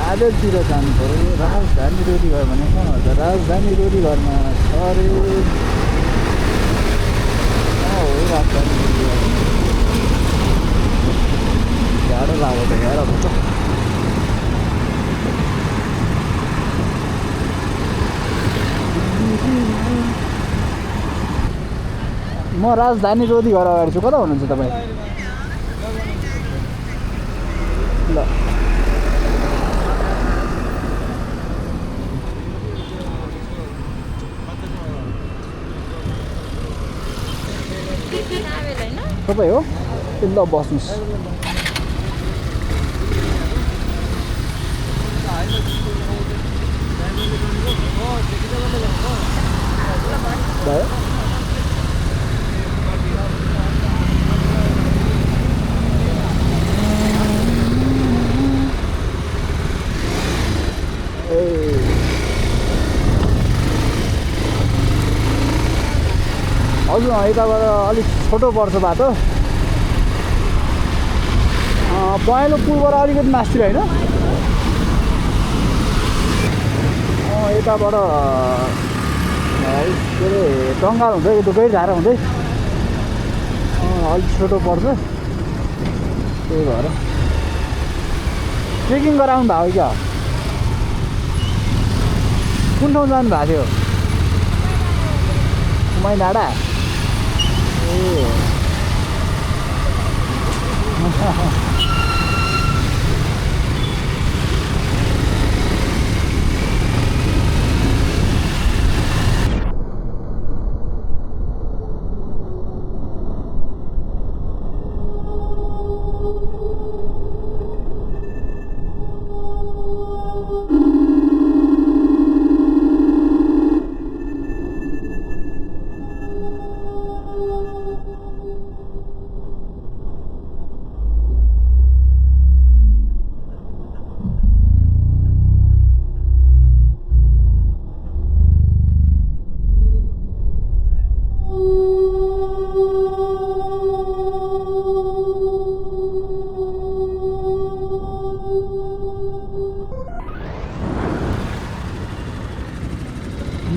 आजतिर जानु पऱ्यो राजधानी रोटी घर भने कहाँ हुन्छ राजधानी रोटी घरमा छ अरे कहाँ हो राजधानी रोटी घर गाह्रो लाग्यो त हेर त म राजधानी रोटी घर अगाडि छु कता हुनुहुन्छ तपाईँ ल तपाईँ हो ल बस्नुहोस् भयो हजुर यताबाट अलिक छोटो पर्छ बाटो पहेँलो पुलबाट अलिकति मास्तिर होइन यताबाट के अरे टङ्गाल हुँदै दुकै झारा हुँदै अलिक छोटो पर्छ त्यही भएर ट्रेकिङ गराउनु भएको क्या कुन ठाउँ जानु भएको थियो मैनाडा ए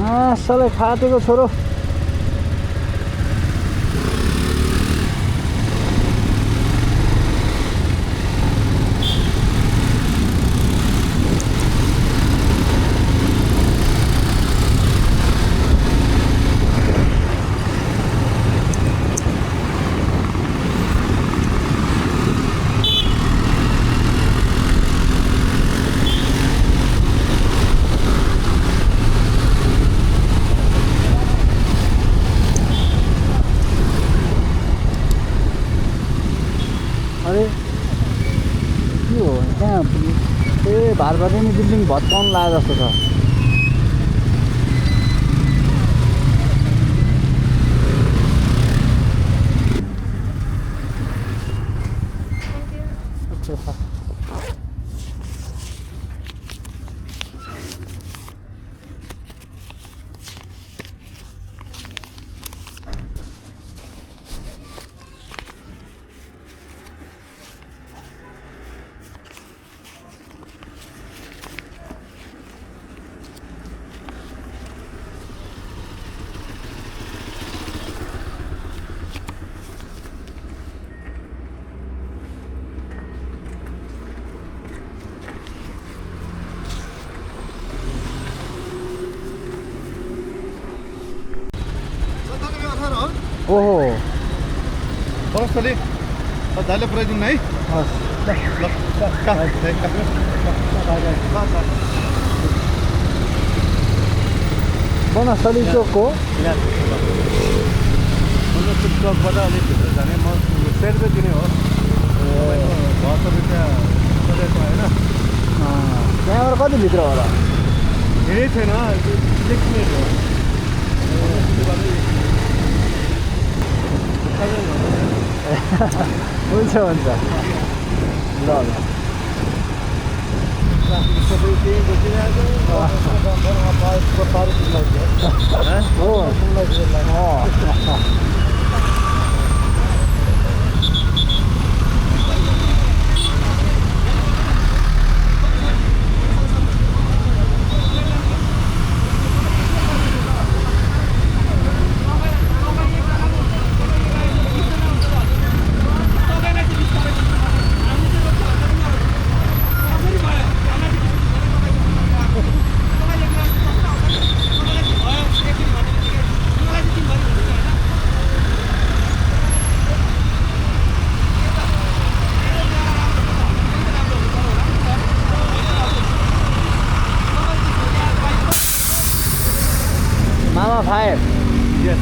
मासले खाटेको छोरो भारतवर्षमा बिल्डिङ भत्काउनु लाग्यो जस्तो छ ओहो बरसले दाइले पुऱ्याइदिनु है बनस्थली चोक हो बनस्थली चोकबाट अलिक भित्र जाने म 100 रुपियाँ दिने हो 72 रुपियाँ परेको होइन त्यहाँबाट कति भित्र होला धेरै छैन 6 मिनट हो हुन्छ हुन्छ ल ल सबै त्यही बसिरहेको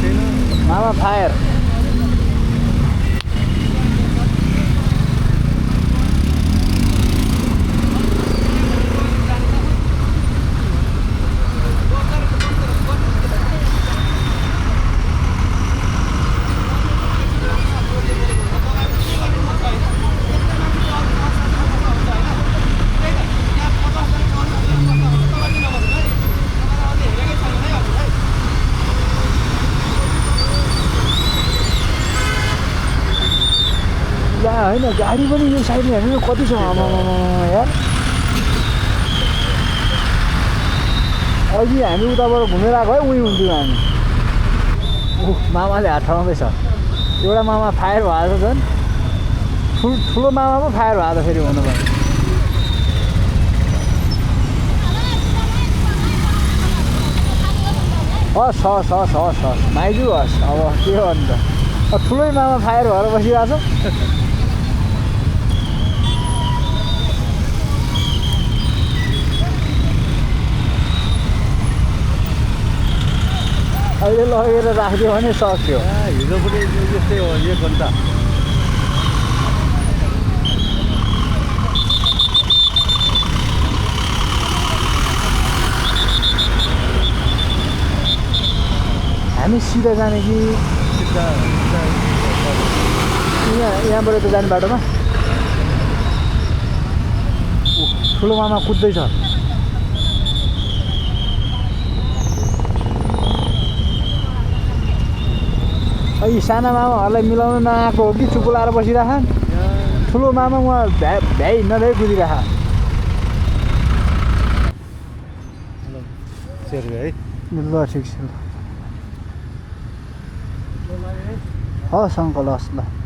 छैन मामा फायर होइन गाडी पनि यो साइडमा हेर्नु न कति छ यार अघि हामी उताबाट घुमेर आएको है उही हुन्थ्यौँ हामी मामाले हात ठडाउँदैछ एउटा मामा फायर भएको छ झन् ठुलो मामा पो फायर भएको छ फेरि हुनु पर्यो हस् माइजू हस् अब के गर्नु त ठुलै मामा फायर भएर बसिरहेको छ अहिले लगेर राखिदियो भने सक्यो हिजो पनि यस्तै हो 1 घन्टा हामी सिधा जाने कि यहाँबाट त जाने बाटोमा ठुलो मामा कुद्दैछ यी साना मामाहरूलाई मिलाउन नआएको हो कि चुप्पो लाएर बसिरह ठुलो मामा उहाँ भ्याइ नभ्याइ कुदिरह है ल ठिक छ ल हस् अङ्कल हस् ल